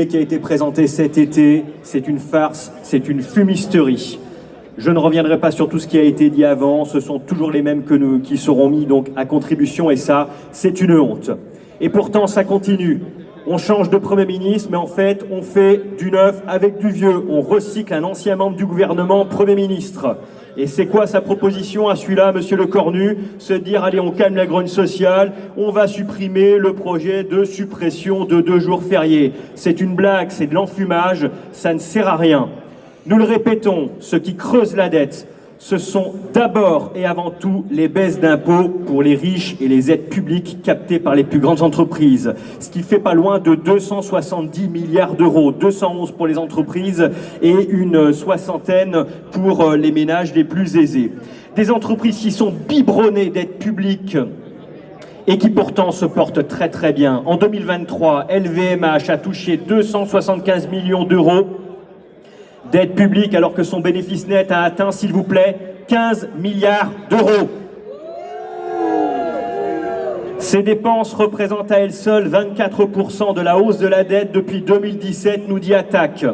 Qui a été présenté cet été, c'est une farce, c'est une fumisterie. Je ne reviendrai pas sur tout ce qui a été dit avant, ce sont toujours les mêmes que nous qui seront mis donc à contribution et ça, c'est une honte. Et pourtant, ça continue. On change de Premier ministre, mais en fait, on fait du neuf avec du vieux. On recycle un ancien membre du gouvernement Premier ministre. Et c'est quoi sa proposition à celui-là, monsieur Lecornu? Se dire, allez, on calme la grogne sociale, on va supprimer le projet de suppression de 2 jours fériés. C'est une blague, c'est de l'enfumage, ça ne sert à rien. Nous le répétons, ce qui creuse la dette, ce sont d'abord et avant tout les baisses d'impôts pour les riches et les aides publiques captées par les plus grandes entreprises. Ce qui fait pas loin de 270 milliards d'euros, 211 pour les entreprises et une soixantaine pour les ménages les plus aisés. Des entreprises qui sont biberonnées d'aides publiques et qui pourtant se portent très très bien. En 2023, LVMH a touché 275 millions d'euros d'aide publique alors que son bénéfice net a atteint, s'il vous plaît, 15 milliards d'euros. Ces dépenses représentent à elles seules 24% de la hausse de la dette depuis 2017, nous dit Attaque.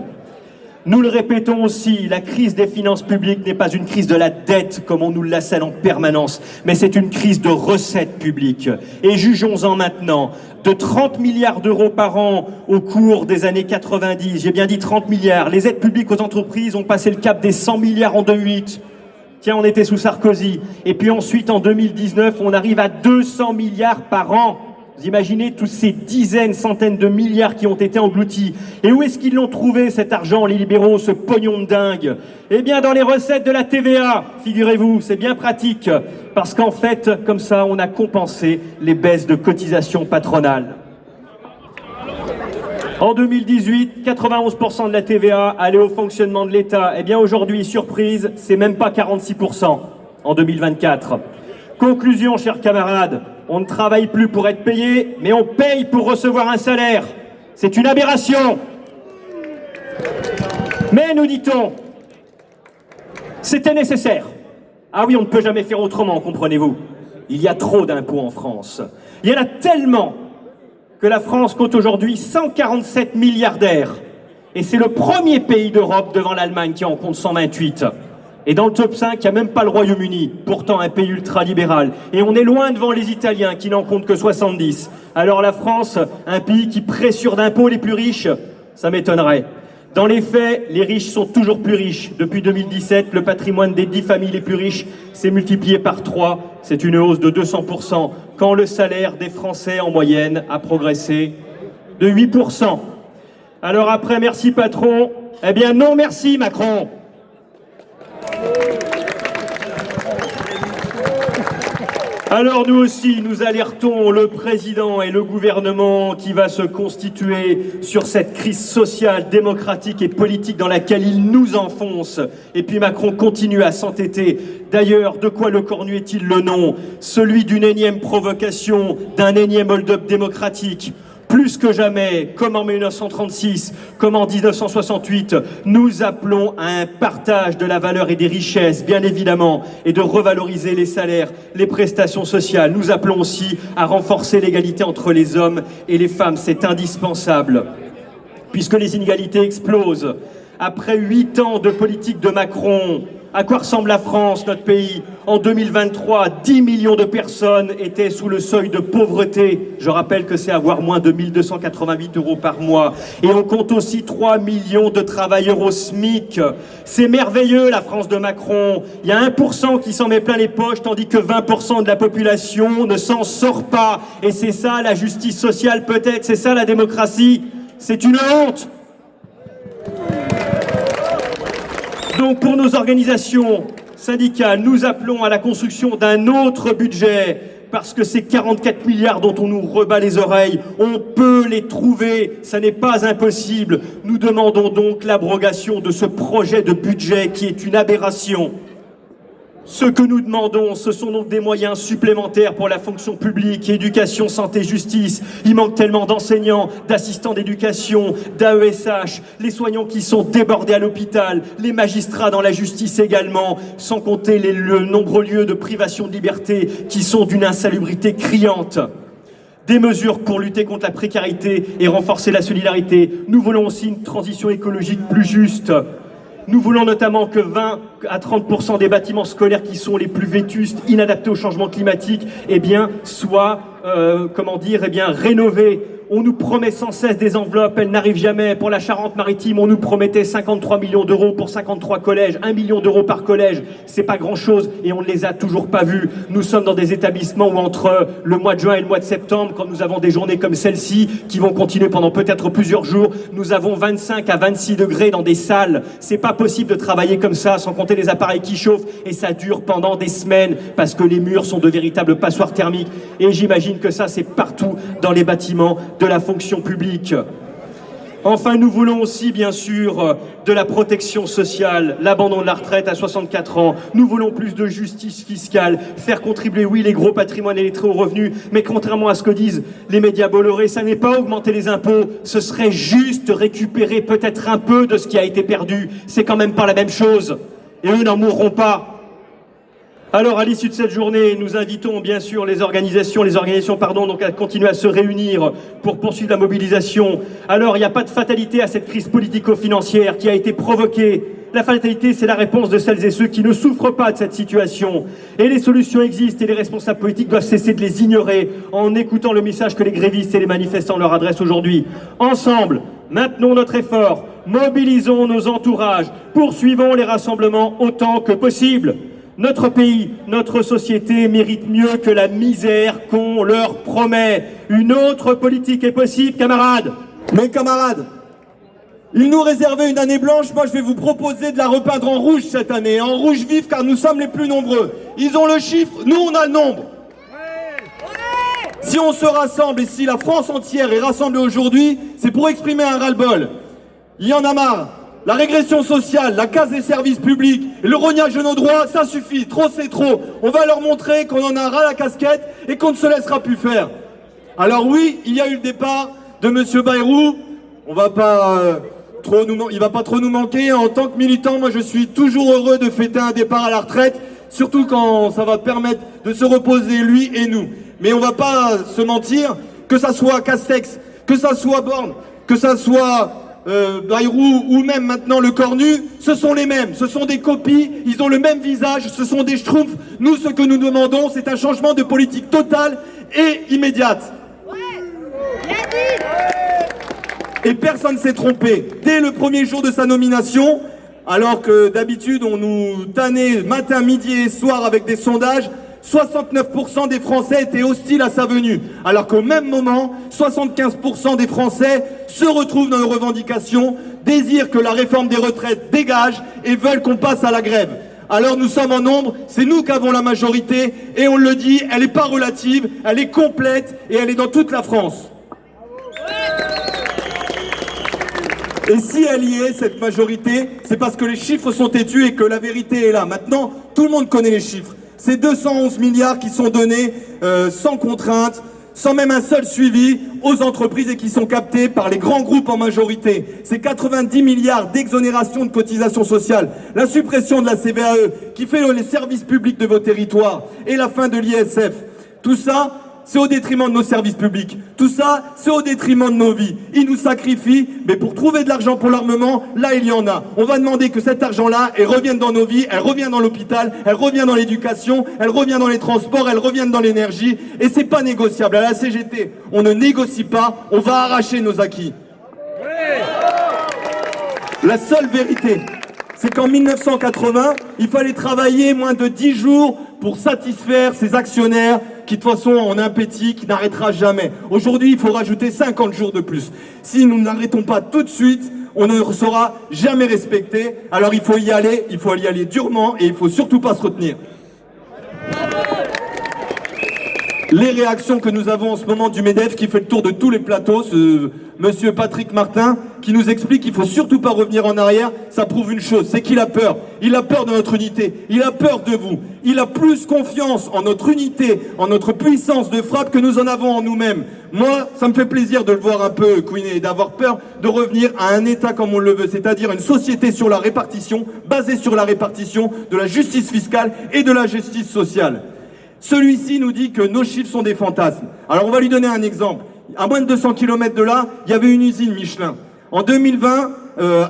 Nous le répétons aussi, la crise des finances publiques n'est pas une crise de la dette comme on nous l'assène en permanence, mais c'est une crise de recettes publiques. Et jugeons-en maintenant. De 30 milliards d'euros par an au cours des années 90, j'ai bien dit 30 milliards, les aides publiques aux entreprises ont passé le cap des 100 milliards en 2008. Tiens, on était sous Sarkozy. Et puis ensuite, en 2019, on arrive à 200 milliards par an. Vous imaginez tous ces dizaines, centaines de milliards qui ont été engloutis. Et où est-ce qu'ils l'ont trouvé, cet argent, les libéraux, ce pognon de dingue? Eh bien, dans les recettes de la TVA, figurez-vous, c'est bien pratique. Parce qu'en fait, comme ça, on a compensé les baisses de cotisations patronales. En 2018, 91% de la TVA allait au fonctionnement de l'État. Eh bien, aujourd'hui, surprise, c'est même pas 46% en 2024. Conclusion, chers camarades, on ne travaille plus pour être payé, mais on paye pour recevoir un salaire. C'est une aberration. Mais, nous dit-on, c'était nécessaire. Ah oui, on ne peut jamais faire autrement, comprenez-vous. Il y a trop d'impôts en France. Il y en a tellement que la France compte aujourd'hui 147 milliardaires. Et c'est le premier pays d'Europe devant l'Allemagne qui en compte 128. Et dans le top 5, il n'y a même pas le Royaume-Uni, pourtant un pays ultra-libéral. Et on est loin devant les Italiens qui n'en comptent que 70. Alors la France, un pays qui pressure d'impôts les plus riches, ça m'étonnerait. Dans les faits, les riches sont toujours plus riches. Depuis 2017, le patrimoine des 10 familles les plus riches s'est multiplié par 3. C'est une hausse de 200%, quand le salaire des Français en moyenne a progressé de 8%. Alors après, merci patron, eh bien non merci Macron. Alors nous aussi, nous alertons le président et le gouvernement qui va se constituer sur cette crise sociale, démocratique et politique dans laquelle il nous enfonce. Et puis Macron continue à s'entêter. D'ailleurs, de quoi Lecornu est-il le nom? Celui d'une énième provocation, d'un énième hold-up démocratique. Plus que jamais, comme en 1936, comme en 1968, nous appelons à un partage de la valeur et des richesses, bien évidemment, et de revaloriser les salaires, les prestations sociales. Nous appelons aussi à renforcer l'égalité entre les hommes et les femmes. C'est indispensable, puisque les inégalités explosent. Après 8 ans de politique de Macron, à quoi ressemble la France, notre pays? En 2023, 10 millions de personnes étaient sous le seuil de pauvreté. Je rappelle que c'est avoir moins de 1 288 € par mois. Et on compte aussi 3 millions de travailleurs au SMIC. C'est merveilleux, la France de Macron. Il y a 1% qui s'en met plein les poches, tandis que 20% de la population ne s'en sort pas. Et c'est ça la justice sociale peut-être, c'est ça la démocratie. C'est une honte. Donc pour nos organisations syndicales, nous appelons à la construction d'un autre budget, parce que ces 44 milliards dont on nous rebat les oreilles, on peut les trouver, ça n'est pas impossible. Nous demandons donc l'abrogation de ce projet de budget qui est une aberration. Ce que nous demandons, ce sont donc des moyens supplémentaires pour la fonction publique, éducation, santé, justice. Il manque tellement d'enseignants, d'assistants d'éducation, d'AESH, les soignants qui sont débordés à l'hôpital, les magistrats dans la justice également, sans compter les nombreux lieux de privation de liberté qui sont d'une insalubrité criante. Des mesures pour lutter contre la précarité et renforcer la solidarité. Nous voulons aussi une transition écologique plus juste. Nous voulons notamment que 20 à 30% des bâtiments scolaires qui sont les plus vétustes, inadaptés au changement climatique, soient rénovés. On nous promet sans cesse des enveloppes, elles n'arrivent jamais. Pour la Charente-Maritime, on nous promettait 53 millions d'euros pour 53 collèges, 1 million d'euros par collège. C'est pas grand-chose et on ne les a toujours pas vus. Nous sommes dans des établissements où entre le mois de juin et le mois de septembre, quand nous avons des journées comme celle-ci, qui vont continuer pendant peut-être plusieurs jours, nous avons 25 à 26 degrés dans des salles. C'est pas possible de travailler comme ça, sans compter les appareils qui chauffent. Et ça dure pendant des semaines, parce que les murs sont de véritables passoires thermiques. Et j'imagine que ça, c'est partout dans les bâtiments de la fonction publique. Enfin, nous voulons aussi, bien sûr, de la protection sociale, l'abandon de la retraite à 64 ans. Nous voulons plus de justice fiscale, faire contribuer, oui, les gros patrimoines et les très hauts revenus, mais contrairement à ce que disent les médias Bolloré, ça n'est pas augmenter les impôts, ce serait juste récupérer peut-être un peu de ce qui a été perdu. C'est quand même pas la même chose. Et eux n'en mourront pas. Alors, à l'issue de cette journée, nous invitons bien sûr les organisations à continuer à se réunir pour poursuivre la mobilisation. Alors, il n'y a pas de fatalité à cette crise politico-financière qui a été provoquée. La fatalité, c'est la réponse de celles et ceux qui ne souffrent pas de cette situation. Et les solutions existent et les responsables politiques doivent cesser de les ignorer en écoutant le message que les grévistes et les manifestants leur adressent aujourd'hui. Ensemble, maintenons notre effort, mobilisons nos entourages, poursuivons les rassemblements autant que possible. Notre pays, notre société mérite mieux que la misère qu'on leur promet. Une autre politique est possible, camarades. Mes camarades, ils nous réservaient une année blanche. Moi, je vais vous proposer de la repeindre en rouge cette année. En rouge vif, car nous sommes les plus nombreux. Ils ont le chiffre, nous, on a le nombre. Si on se rassemble et si la France entière est rassemblée aujourd'hui, c'est pour exprimer un ras-le-bol. Il y en a marre. La régression sociale, la casse des services publics, le rognage de nos droits, ça suffit, trop c'est trop. On va leur montrer qu'on en a ras la casquette et qu'on ne se laissera plus faire. Alors oui, il y a eu le départ de Monsieur Bayrou. Il va pas trop nous manquer. En tant que militant, moi je suis toujours heureux de fêter un départ à la retraite, surtout quand ça va permettre de se reposer lui et nous. Mais on va pas se mentir, que ça soit Castex, que ça soit Borne, que ça soit Bayrou ou même maintenant le Cornu, ce sont les mêmes, ce sont des copies, ils ont le même visage, ce sont des schtroumpfs. Nous, ce que nous demandons, c'est un changement de politique totale et immédiate. Et personne ne s'est trompé. Dès le premier jour de sa nomination, alors que d'habitude on nous tannait matin, midi et soir avec des sondages, 69% des Français étaient hostiles à sa venue, alors qu'au même moment, 75% des Français se retrouvent dans nos revendications, désirent que la réforme des retraites dégage et veulent qu'on passe à la grève. Alors nous sommes en nombre, c'est nous qui avons la majorité, et on le dit, elle n'est pas relative, elle est complète et elle est dans toute la France. Et si elle y est, cette majorité, c'est parce que les chiffres sont têtus et que la vérité est là. Maintenant, tout le monde connaît les chiffres. C'est 211 milliards qui sont donnés sans contrainte, sans même un seul suivi aux entreprises et qui sont captés par les grands groupes en majorité. C'est 90 milliards d'exonération de cotisations sociales, la suppression de la CVAE qui fait les services publics de vos territoires et la fin de l'ISF. Tout ça, c'est au détriment de nos services publics. Tout ça, c'est au détriment de nos vies. Ils nous sacrifient, mais pour trouver de l'argent pour l'armement, là, il y en a. On va demander que cet argent-là, elle revienne dans nos vies, elle revienne dans l'hôpital, elle revienne dans l'éducation, elle revienne dans les transports, elle revienne dans l'énergie. Et c'est pas négociable. À la CGT, on ne négocie pas, on va arracher nos acquis. La seule vérité, c'est qu'en 1980, il fallait travailler moins de 10 jours pour satisfaire ces actionnaires qui de toute façon ont un appétit qui n'arrêtera jamais. Aujourd'hui, il faut rajouter 50 jours de plus. Si nous n'arrêtons pas tout de suite, on ne sera jamais respecté. Alors il faut y aller durement et il ne faut surtout pas se retenir. les réactions que nous avons en ce moment du MEDEF qui fait le tour de tous les plateaux, ce monsieur Patrick Martin, qui nous explique qu'il ne faut surtout pas revenir en arrière, ça prouve une chose, c'est qu'il a peur. Il a peur de notre unité, il a peur de vous. Il a plus confiance en notre unité, en notre puissance de frappe que nous en avons en nous-mêmes. Moi, ça me fait plaisir de le voir un peu couiner et d'avoir peur de revenir à un État comme on le veut, c'est-à-dire une société sur la répartition, basée sur la répartition de la justice fiscale et de la justice sociale. Celui-ci nous dit que nos chiffres sont des fantasmes. Alors on va lui donner un exemple. À moins de 200 km de là, il y avait une usine Michelin. En 2020,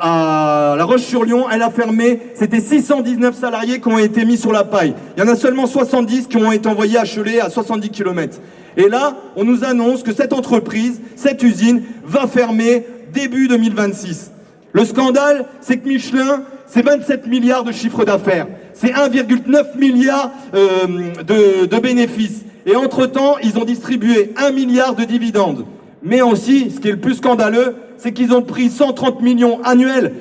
à La Roche-sur-Yon, elle a fermé. C'était 619 salariés qui ont été mis sur la paille. Il y en a seulement 70 qui ont été envoyés à Cholet à 70 km. Et là, on nous annonce que cette entreprise, cette usine, va fermer début 2026. Le scandale, c'est que Michelin, c'est 27 milliards de chiffre d'affaires. C'est 1,9 milliard de bénéfices. Et entre-temps, ils ont distribué 1 milliard de dividendes. Mais aussi, ce qui est le plus scandaleux, c'est qu'ils ont pris 130 millions annuels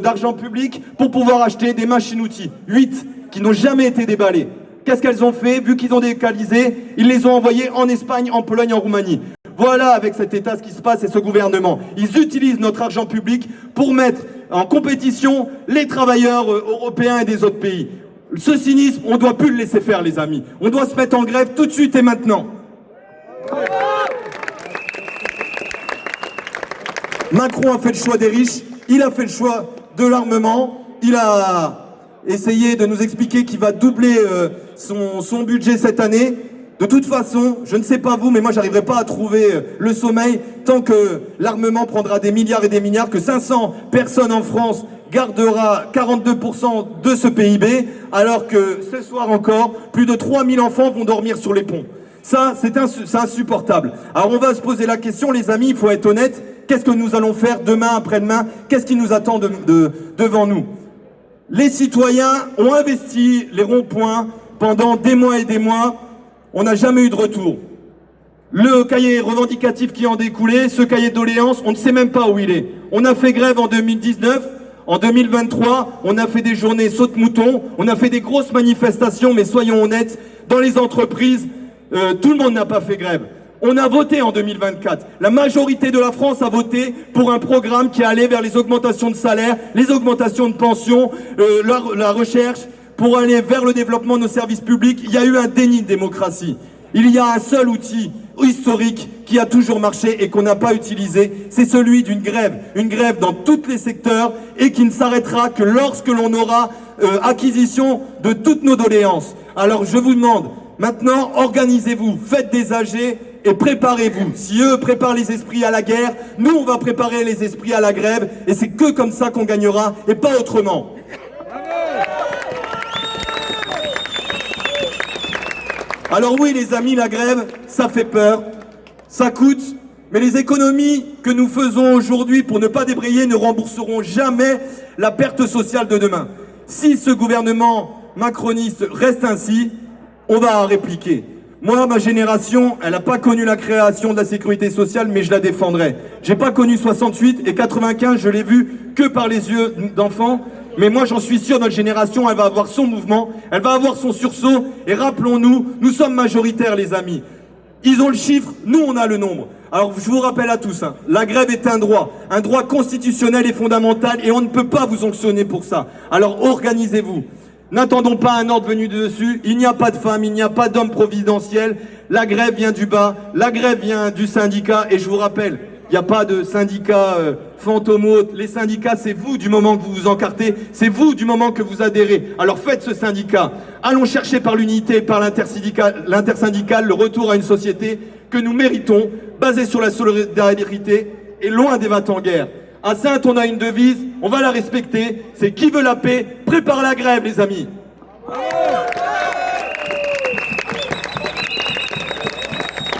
d'argent public pour pouvoir acheter des machines-outils. 8 qui n'ont jamais été déballées. Qu'est-ce qu'elles ont fait? Vu qu'ils ont délocalisé, ils les ont envoyés en Espagne, en Pologne, en Roumanie. Voilà avec cet État ce qui se passe et ce gouvernement. Ils utilisent notre argent public pour mettre en compétition les travailleurs européens et des autres pays. Ce cynisme, on ne doit plus le laisser faire, les amis. On doit se mettre en grève tout de suite et maintenant. Macron a fait le choix des riches, il a fait le choix de l'armement, il a essayé de nous expliquer qu'il va doubler son budget cette année. De toute façon, je ne sais pas vous, mais moi j'arriverai pas à trouver le sommeil tant que l'armement prendra des milliards et des milliards, que 500 personnes en France gardera 42% de ce PIB, alors que ce soir encore, plus de 3000 enfants vont dormir sur les ponts. Ça, c'est insupportable. Alors on va se poser la question, les amis, il faut être honnête, qu'est-ce que nous allons faire demain, après-demain? Qu'est-ce qui nous attend devant nous? Les citoyens ont investi les ronds-points pendant des mois et des mois. On n'a jamais eu de retour. Le cahier revendicatif qui en découlait, ce cahier de doléances, on ne sait même pas où il est. On a fait grève en 2019, en 2023, on a fait des journées saute-mouton, on a fait des grosses manifestations, mais soyons honnêtes, dans les entreprises, tout le monde n'a pas fait grève. On a voté en 2024. La majorité de la France a voté pour un programme qui allait vers les augmentations de salaire, les augmentations de pensions, la recherche, pour aller vers le développement de nos services publics. Il y a eu un déni de démocratie. Il y a un seul outil historique qui a toujours marché et qu'on n'a pas utilisé, c'est celui d'une grève. Une grève dans tous les secteurs et qui ne s'arrêtera que lorsque l'on aura acquisition de toutes nos doléances. Alors je vous demande, maintenant, organisez-vous, faites des AG et préparez-vous. Si eux préparent les esprits à la guerre, nous on va préparer les esprits à la grève et c'est que comme ça qu'on gagnera et pas autrement. Alors oui les amis, la grève, ça fait peur, ça coûte, mais les économies que nous faisons aujourd'hui pour ne pas débrayer ne rembourseront jamais la perte sociale de demain. Si ce gouvernement macroniste reste ainsi, on va répliquer. Moi, ma génération, elle n'a pas connu la création de la sécurité sociale, mais je la défendrai. J'ai pas connu 68 et 95, je l'ai vu que par les yeux d'enfant. Mais moi, j'en suis sûr, notre génération, elle va avoir son mouvement, elle va avoir son sursaut. Et rappelons-nous, nous sommes majoritaires, les amis. Ils ont le chiffre, nous, on a le nombre. Alors, je vous rappelle à tous, la grève est un droit constitutionnel et fondamental, et on ne peut pas vous sanctionner pour ça. Alors, organisez-vous. N'attendons pas un ordre venu de dessus. Il n'y a pas de femme, il n'y a pas d'homme providentiel. La grève vient du bas, la grève vient du syndicat. Et je vous rappelle, il n'y a pas de syndicat fantôme. Les syndicats, c'est vous du moment que vous vous encartez, c'est vous du moment que vous adhérez. Alors faites ce syndicat. Allons chercher par l'unité, par l'intersyndicale, le retour à une société que nous méritons, basée sur la solidarité et loin des va-t-en-guerre. À Saintes, on a une devise, on va la respecter, c'est qui veut la paix, prépare la grève, les amis.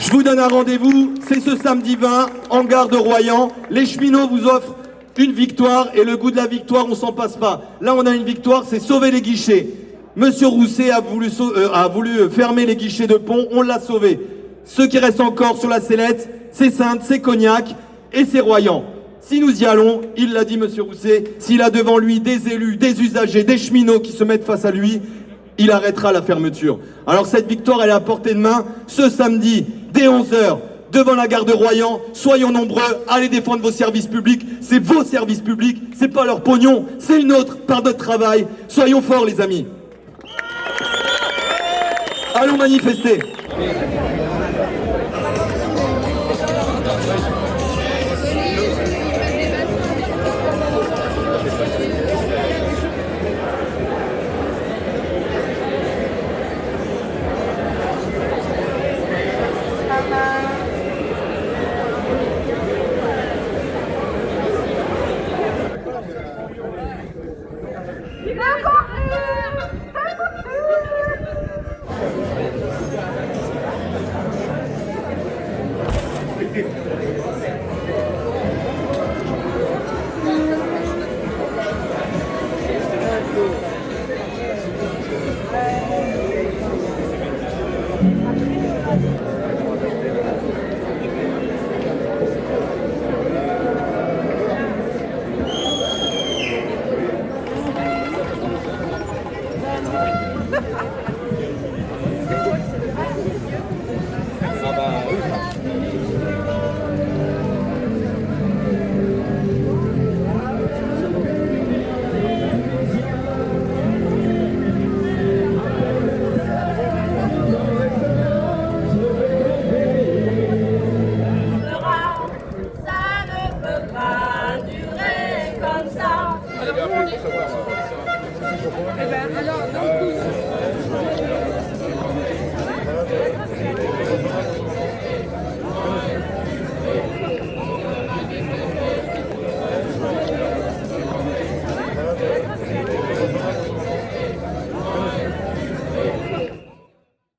Je vous donne un rendez-vous, c'est ce samedi 20, en gare de Royan. Les cheminots vous offrent une victoire et le goût de la victoire, on s'en passe pas. Là, on a une victoire, c'est sauver les guichets. Monsieur Rousset a voulu fermer les guichets de pont, on l'a sauvé. Ceux qui restent encore sur la sellette, c'est Saintes, c'est Cognac et c'est Royan. Si nous y allons, il l'a dit monsieur Rousset, s'il a devant lui des élus, des usagers, des cheminots qui se mettent face à lui, il arrêtera la fermeture. Alors cette victoire, elle est à portée de main ce samedi, dès 11 h, devant la gare de Royan. Soyons nombreux, allez défendre vos services publics. C'est vos services publics, c'est pas leur pognon, c'est le nôtre, par notre travail. Soyons forts, les amis. Allons manifester. Eh ben, alors, donc,